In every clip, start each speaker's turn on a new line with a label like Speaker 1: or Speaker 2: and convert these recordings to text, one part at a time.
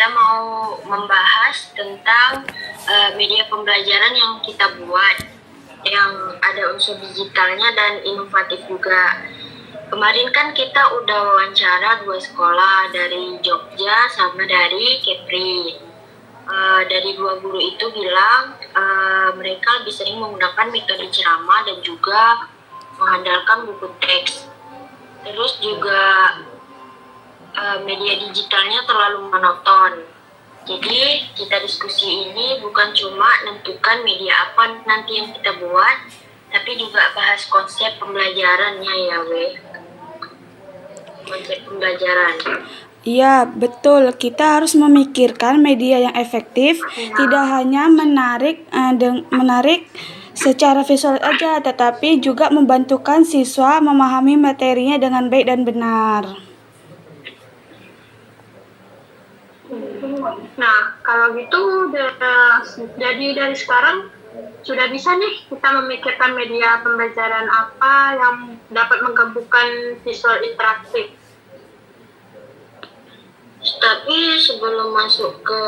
Speaker 1: kita mau membahas tentang media pembelajaran yang kita buat, yang ada unsur digitalnya dan inovatif juga. Kemarin kan kita udah wawancara 2 sekolah, dari Jogja sama dari Kepri. Dari 2 guru itu bilang mereka lebih sering menggunakan metode ceramah dan juga mengandalkan buku teks. Terus juga media digitalnya terlalu monoton. Jadi kita diskusi ini bukan cuma nentukan media apa nanti yang kita buat, tapi juga bahas konsep pembelajarannya ya konsep pembelajaran.
Speaker 2: Iya, betul. Kita harus memikirkan media yang efektif, tidak hanya menarik secara visual aja, tetapi juga membantukan siswa memahami materinya dengan baik dan benar.
Speaker 3: Nah, kalau gitu jadi dari sekarang sudah bisa nih kita memikirkan media pembelajaran apa yang dapat menggabungkan visual interaktif.
Speaker 1: Tapi sebelum masuk ke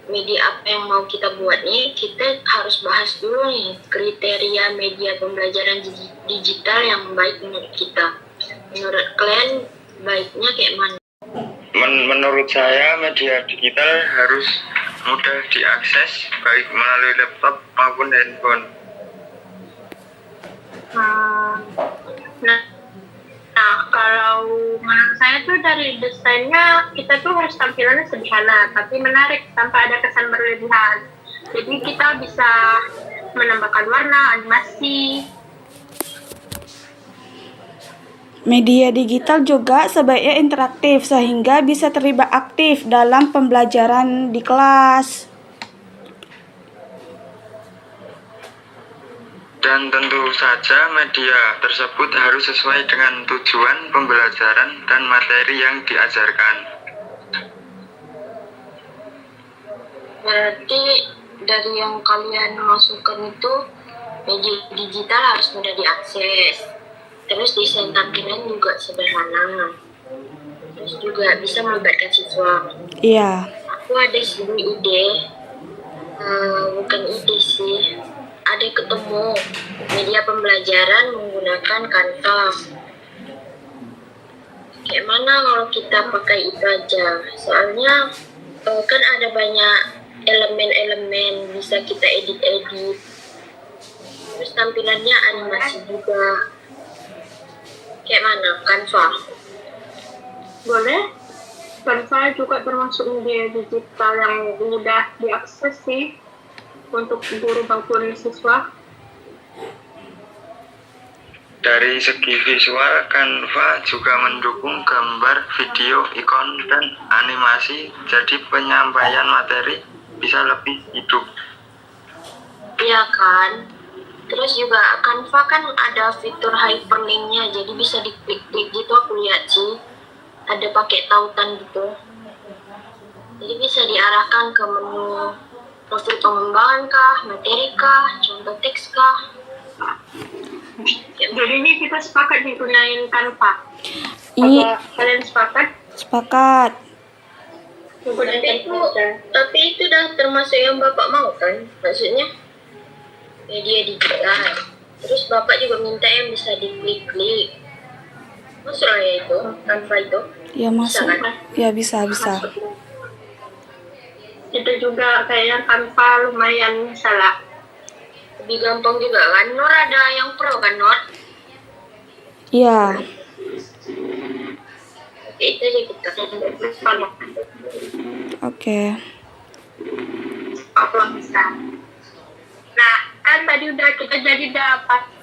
Speaker 1: media apa yang mau kita buat nih, kita harus bahas dulu nih kriteria media pembelajaran digital yang baik menurut kita. Menurut kalian baiknya kayak mana?
Speaker 4: Menurut saya media digital harus mudah diakses baik melalui laptop maupun handphone.
Speaker 3: Nah, kalau menurut saya tuh dari desainnya kita tuh harus tampilannya sederhana tapi menarik tanpa ada kesan berlebihan. Jadi kita bisa menambahkan warna, animasi.
Speaker 2: Media digital juga sebaiknya interaktif sehingga bisa terlibat aktif dalam pembelajaran di kelas.
Speaker 4: Dan tentu saja media tersebut harus sesuai dengan tujuan pembelajaran dan materi yang diajarkan.
Speaker 1: Berarti dari yang kalian masukkan itu, media digital harus mudah diakses. Terus desain tampilan juga sederhana. Terus juga bisa melibatkan siswa.
Speaker 2: Iya.
Speaker 1: Aku ada sih ide, bukan ide sih. Ada ketemu media pembelajaran menggunakan Canva. Kayak mana kalau kita pakai itu aja? Soalnya kan ada banyak elemen-elemen, bisa kita edit-edit. Terus tampilannya animasi juga. Kayak mana? Canva?
Speaker 3: Boleh. Canva juga termasuk media digital yang mudah diakses sih untuk guru maupun siswa.
Speaker 4: Dari segi visual, Canva juga mendukung gambar, video, ikon, dan animasi, jadi penyampaian materi bisa lebih hidup.
Speaker 1: Iya kan? Terus juga Canva kan ada fitur hyperlinknya, jadi bisa diklik-klik gitu, aku lihat sih. Ada pakai tautan gitu. Jadi bisa diarahkan ke menu profil pengembangan kah, materi kah, contoh teks kah.
Speaker 3: Jadi ini kita sepakat digunain Canva.
Speaker 2: Iya.
Speaker 3: Kalian sepakat?
Speaker 2: Sepakat.
Speaker 1: Tapi itu udah termasuk yang Bapak mau kan? Maksudnya media digital. Terus Bapak juga minta yang bisa diklik-klik. Masuk lah ya itu, Canva itu?
Speaker 2: Ya masuk.
Speaker 1: Bisa, kan?
Speaker 2: Ya bisa.
Speaker 3: Itu juga kayaknya Canva lumayan salah.
Speaker 1: Lebih gampang juga kan? Nur ada yang pro kan Nur?
Speaker 2: Iya.
Speaker 1: Oke, itu aja kita.
Speaker 2: Oke.
Speaker 3: Apa bisa? Nah, kan tadi udah kita jadi dapat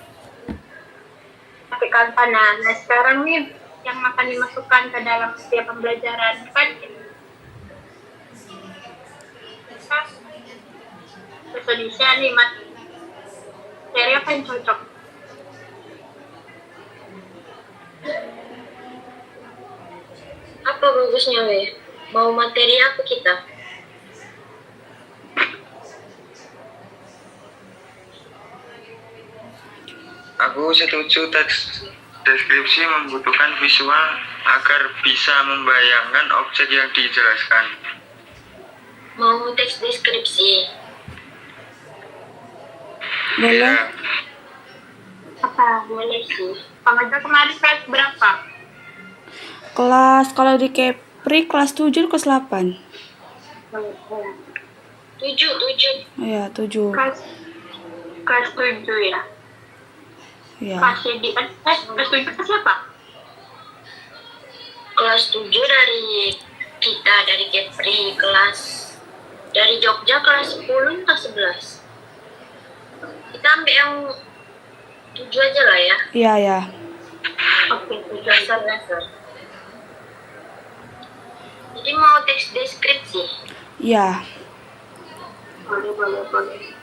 Speaker 3: pakai Canva. Nah, sekarang nih yang akan dimasukkan ke dalam setiap pembelajaran kan Indonesia nih materi apa yang cocok?
Speaker 1: Apa bagusnya Mau materi apa kita?
Speaker 4: Aku setuju teks deskripsi membutuhkan visual agar bisa membayangkan objek yang dijelaskan.
Speaker 1: Mau teks deskripsi.
Speaker 2: Boleh?
Speaker 4: Ya,
Speaker 3: Apa?
Speaker 1: Boleh sih.
Speaker 3: Pengajar kemarin kelas berapa?
Speaker 2: Kelas, kalau di Kepri kelas 7, kelas 8.
Speaker 1: 7, 7.
Speaker 2: Ya, 7.
Speaker 3: Kelas 7 ya.
Speaker 2: Ya.
Speaker 3: Kelas di kelas 7 kelas siapa?
Speaker 1: Kelas 7 dari kita, dari Kepri. Kelas dari Jogja kelas 10, kelas 11. Kita ambil yang 7 aja lah ya.
Speaker 2: Iya, ya.
Speaker 3: Oke, 7
Speaker 1: Dasar-dasar. Jadi mau teks deskripsi.
Speaker 2: Ya.
Speaker 3: boleh.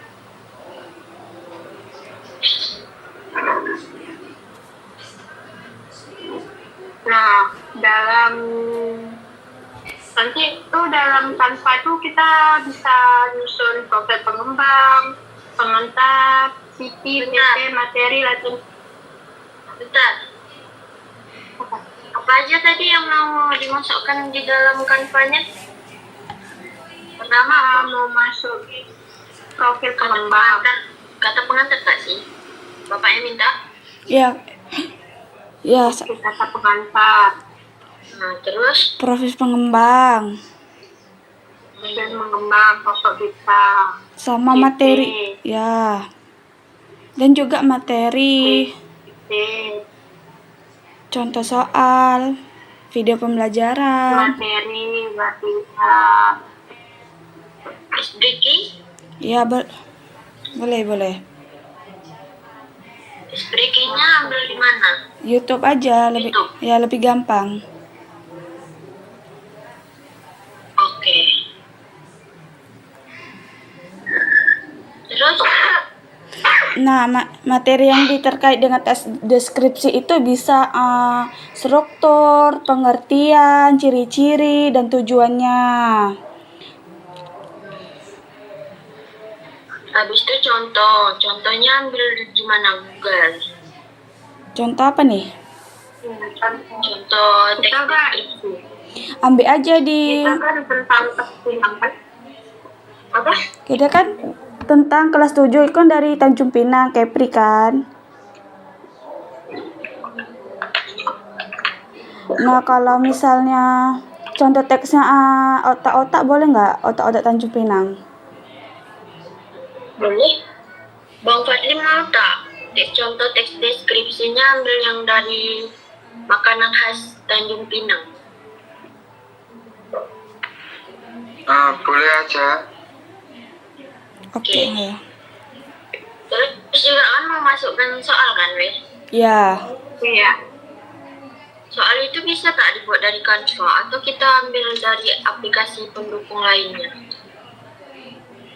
Speaker 3: Nah, dalam Canva itu kita bisa nyusun profil pengembang, pengantar, CV,
Speaker 1: Bentar.
Speaker 3: PT, materi, latihan.
Speaker 1: Bentar. Apa aja tadi yang mau dimasukkan di dalam kanvanya? Pertama,
Speaker 3: Mau masuk profil
Speaker 1: kata
Speaker 3: pengembang.
Speaker 1: pengantar. Kata pengantar tak sih? Bapaknya minta.
Speaker 2: Ya. Ya,
Speaker 3: Kata pengantar
Speaker 1: Nah, terus
Speaker 2: profil pengembang
Speaker 3: dan mengembang sosok kita.
Speaker 2: sama
Speaker 3: Oke.
Speaker 2: materi. Ya. Dan juga materi,
Speaker 3: PT,
Speaker 2: contoh soal, video pembelajaran.
Speaker 3: materi, latihan.
Speaker 1: is breaking.
Speaker 2: Ya, boleh.
Speaker 1: Is breakingnya ambil di mana?
Speaker 2: YouTube aja lebih
Speaker 1: YouTube.
Speaker 2: ya lebih gampang.
Speaker 1: Oke. Terus
Speaker 2: Nah, materi yang terkait dengan tes deskripsi itu bisa struktur, pengertian, ciri-ciri, dan tujuannya.
Speaker 1: habis itu contohnya ambil di mana? Google.
Speaker 2: Contoh apa nih?
Speaker 1: Contoh teks
Speaker 3: Kita kan-
Speaker 1: deskripsi.
Speaker 2: Ambil aja di
Speaker 3: Kita kan tentang kesenangan kan?
Speaker 1: Apa?
Speaker 2: kita kan tentang kelas 7 itu kan dari Tanjung Pinang, Kepri kan. Nah, kalau misalnya contoh teksnya otak-otak boleh nggak? Otak-otak Tanjung Pinang.
Speaker 1: Boleh. Bang Fadli mau tak? Contoh teks deskripsinya ambil yang dari makanan khas Tanjung Pinang.
Speaker 4: boleh aja.
Speaker 2: Oke. Ya.
Speaker 1: Terus juga kan mau masukkan soal kan, weh?
Speaker 2: Ya.
Speaker 3: Iya.
Speaker 1: Soal itu bisa tak dibuat dari Canva atau kita ambil dari aplikasi pendukung lainnya?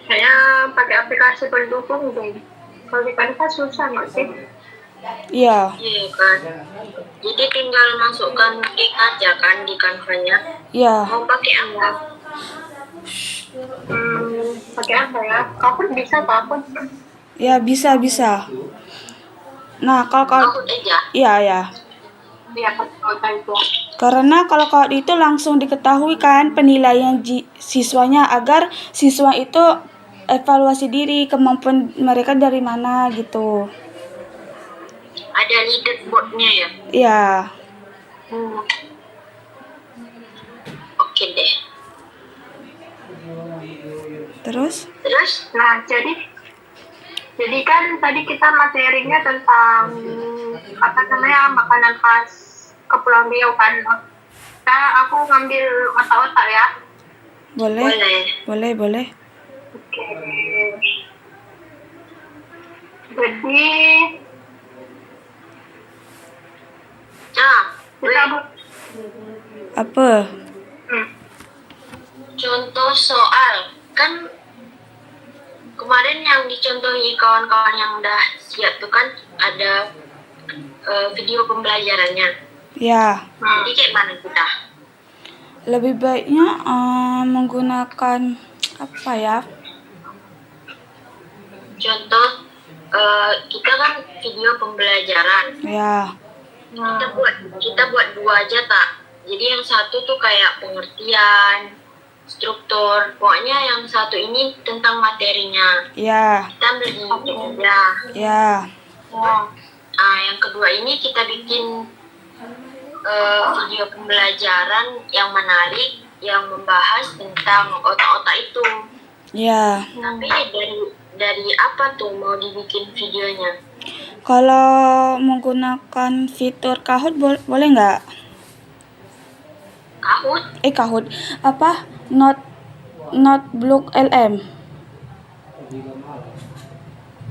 Speaker 3: Saya pakai aplikasi pendukung deh. Kalau di Canva susah nggak sih?
Speaker 2: Iya.
Speaker 1: Iya kan. Jadi tinggal masukkan link aja kan di Canva-nya.
Speaker 2: Iya.
Speaker 1: Mau pakai apa?
Speaker 3: Pakai apa ya? Kapan bisa takut?
Speaker 2: Ya, bisa. Nah, kalau
Speaker 1: Aku aja.
Speaker 2: iya.
Speaker 3: Iya, pakai itu.
Speaker 2: Karena kalau itu langsung diketahui kan penilaian siswanya agar siswa itu evaluasi diri kemampuan mereka dari mana gitu.
Speaker 1: Ada leaderboard-nya ya?
Speaker 2: Iya.
Speaker 1: Oke deh.
Speaker 2: Terus?
Speaker 3: Nah, jadi kan tadi kita materinya tentang makanan khas Kepulauan Riau kan. Nah, aku ngambil otak-otak ya.
Speaker 1: Boleh.
Speaker 2: Boleh.
Speaker 3: Oke. Jadi kita
Speaker 2: Apa?
Speaker 1: Contoh soal. Kan kemarin yang dicontohi kawan-kawan yang udah siap tuh kan ada video pembelajarannya.
Speaker 2: Ya.
Speaker 1: Jadi kayak mana kita?
Speaker 2: Lebih baiknya menggunakan apa ya?
Speaker 1: Contoh kita kan video pembelajaran.
Speaker 2: Ya.
Speaker 1: Kita buat 2 aja tak. Jadi yang satu tuh kayak pengertian, struktur. Pokoknya yang satu ini tentang materinya.
Speaker 2: Ya,
Speaker 1: Kita ambil di ya.
Speaker 2: ya.
Speaker 1: Yang kedua ini kita bikin video pembelajaran yang menarik, yang membahas tentang otak-otak itu.
Speaker 2: Ya.
Speaker 1: Tapi dari apa tuh mau dibikin videonya?
Speaker 2: Kalau menggunakan fitur Kahoot boleh nggak?
Speaker 1: Kahoot?
Speaker 2: Kahoot. Apa? Notebook LM.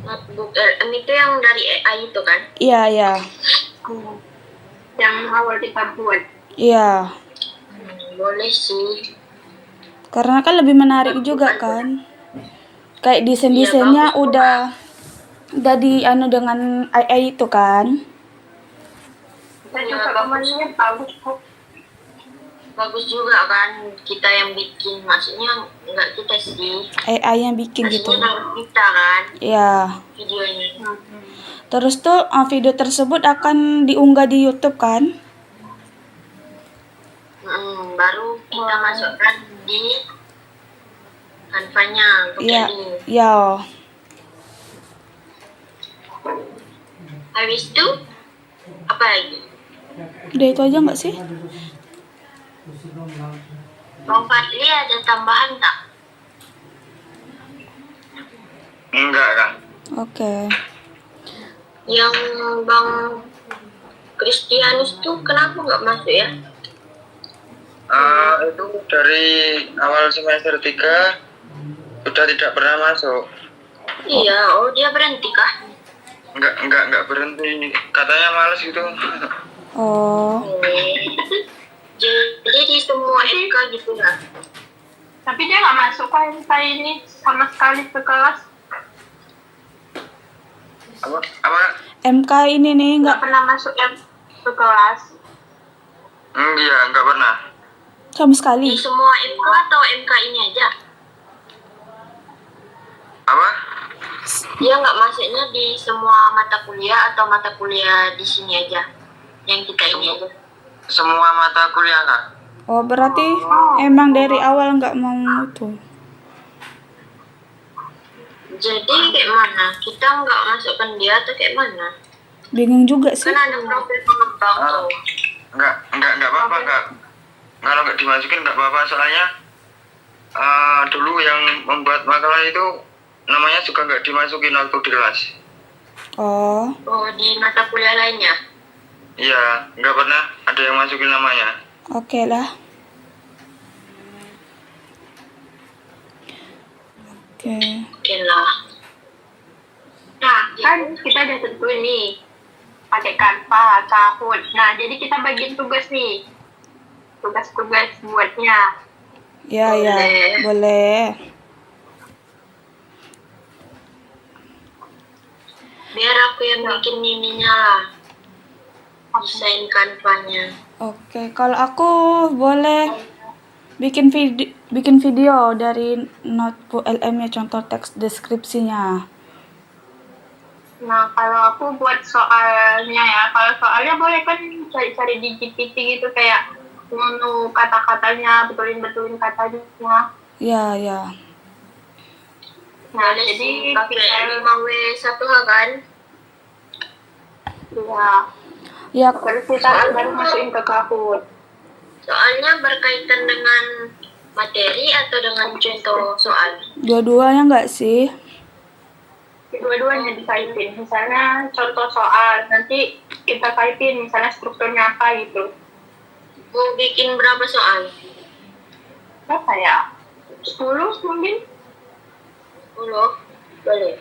Speaker 1: Notebook LM itu yang dari AI itu kan?
Speaker 2: Iya, iya.
Speaker 3: Yang awal kita buat.
Speaker 2: Iya.
Speaker 1: Boleh sih.
Speaker 2: Karena kan lebih menarik juga kan. Kayak desain-desainnya
Speaker 1: bagus
Speaker 2: udah di dengan AI itu kan.
Speaker 3: Dan juga kemarinnya bagus kok.
Speaker 1: Bagus juga kan kita yang bikin, maksudnya nggak kita sih.
Speaker 2: AI yang bikin gitu.
Speaker 1: Maksudnya harus kita kan
Speaker 2: Iya.
Speaker 1: videonya.
Speaker 2: Terus tuh video tersebut akan diunggah di YouTube kan?
Speaker 1: Baru kita masukkan di Canva-nya untuk
Speaker 2: Iya.
Speaker 1: editing.
Speaker 2: Iya.
Speaker 1: Habis itu apa lagi?
Speaker 2: Udah itu aja nggak sih?
Speaker 1: Bang Fadli ada tambahan tak?
Speaker 4: Enggak kan?
Speaker 2: Oke.
Speaker 1: Yang Bang Kristianus tuh kenapa nggak masuk ya?
Speaker 4: Itu dari awal semester 3 sudah tidak pernah masuk.
Speaker 1: Iya, dia berhenti kah?
Speaker 4: Enggak berhenti. Katanya males gitu.
Speaker 2: Oh.
Speaker 1: Jadi di semua MK gitu lah.
Speaker 3: Tapi dia nggak masuk kok MK ini sama sekali ke kelas.
Speaker 4: Apa?
Speaker 2: MK ini nih
Speaker 3: Nggak
Speaker 2: nggak
Speaker 3: pernah masuk ke kelas.
Speaker 4: Iya, enggak pernah.
Speaker 2: sama
Speaker 1: Di
Speaker 2: sekali.
Speaker 1: semua MK atau MK ini aja?
Speaker 4: Apa?
Speaker 1: Dia nggak masuknya di semua mata kuliah atau mata kuliah di sini aja? Yang kita ini aja?
Speaker 4: Semua mata kuliah, Kak.
Speaker 2: Oh, berarti emang dari awal nggak mau itu.
Speaker 1: Jadi kayak mana? Kita nggak masukkan dia atau kayak mana?
Speaker 2: Bingung juga sih.
Speaker 1: Kan ada profil pengembang tuh.
Speaker 4: Enggak apa-apa, Kak. Kalau nggak dimasukin nggak apa-apa, soalnya dulu yang membuat makalah itu namanya juga nggak dimasukin waktu di kelas.
Speaker 2: Oh,
Speaker 1: Oh, di mata kuliah lainnya?
Speaker 4: Iya, nggak pernah ada yang masukin namanya.
Speaker 2: oke lah. Oke.
Speaker 1: Oke lah.
Speaker 3: Nah, kan kita udah tentuin nih pakai Canva, Kahoot. Nah, jadi kita bagiin tugas nih. Tugas-tugas buatnya.
Speaker 2: Ya, ya, boleh.
Speaker 1: Biar aku yang bikin ininya lah. Desain kanvanya.
Speaker 2: Oke, kalau aku boleh bikin video dari notebook LM ya, contoh teks deskripsinya.
Speaker 3: Nah, kalau aku buat soalnya ya. Kalau soalnya boleh kan cari-cari di GPT gitu kayak ngunu kata-katanya, betulin katanya.
Speaker 2: Ya, ya.
Speaker 3: Nah,
Speaker 1: Boleh
Speaker 3: jadi
Speaker 1: sih, pakai 5W1H kan?
Speaker 3: ya,
Speaker 2: Ya,
Speaker 3: terus kita baru masukin ke Kahoot.
Speaker 1: Soalnya berkaitan dengan materi atau dengan contoh soal?
Speaker 2: dua-duanya nggak sih?
Speaker 3: Dua-duanya dikaitin. Misalnya contoh soal, nanti kita kaitin misalnya strukturnya apa gitu.
Speaker 1: Mau bikin berapa soal?
Speaker 3: Berapa ya? 10 mungkin?
Speaker 1: 10? Boleh.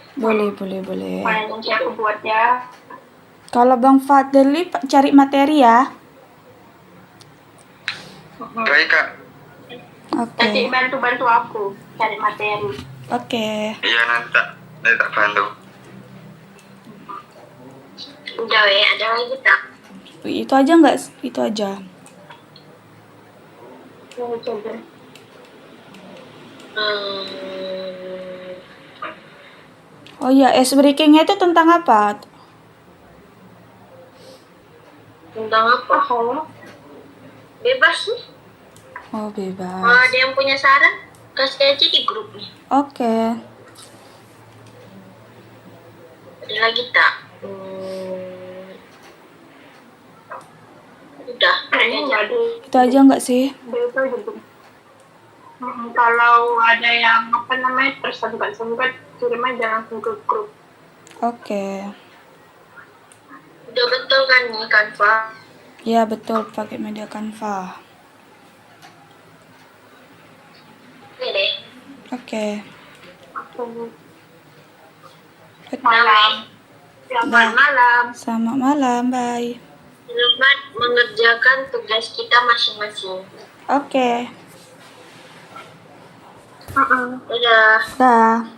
Speaker 2: Boleh.
Speaker 3: Nanti aku buat ya.
Speaker 2: Kalau Bang Fadli cari materi ya.
Speaker 4: Baik, Kak.
Speaker 3: Nanti
Speaker 2: Oke.
Speaker 3: bantu aku cari materi.
Speaker 2: Oke.
Speaker 4: Iya, nanti tak bantu.
Speaker 1: Udah ada lagi tak?
Speaker 2: Itu aja nggak? Itu aja.
Speaker 3: Coba.
Speaker 2: Oh iya, ice breakingnya itu tentang apa?
Speaker 1: Tentang apa?
Speaker 3: Oh,
Speaker 1: Bebas nih.
Speaker 2: Oh,
Speaker 1: Kalau
Speaker 2: bebas.
Speaker 1: ada yang punya saran, kasih aja di grup nih.
Speaker 2: Oke.
Speaker 1: Ada lagi tak? Udah,
Speaker 3: Kayaknya
Speaker 1: aja.
Speaker 3: nggak ada.
Speaker 2: Itu aja nggak sih?
Speaker 3: Itu aja Bu. Kalau ada yang tersangkut-sangkut, kirim aja langsung ke grup.
Speaker 2: Oke.
Speaker 1: Udah betul kan nih Canva?
Speaker 2: Ya, betul pakai media Canva.
Speaker 1: Oke deh.
Speaker 2: Oke.
Speaker 3: Malam. Selamat malam.
Speaker 2: Selamat malam, bye.
Speaker 1: Selamat mengerjakan tugas kita masing-masing.
Speaker 2: Oke.
Speaker 1: Dadah.
Speaker 2: Dah.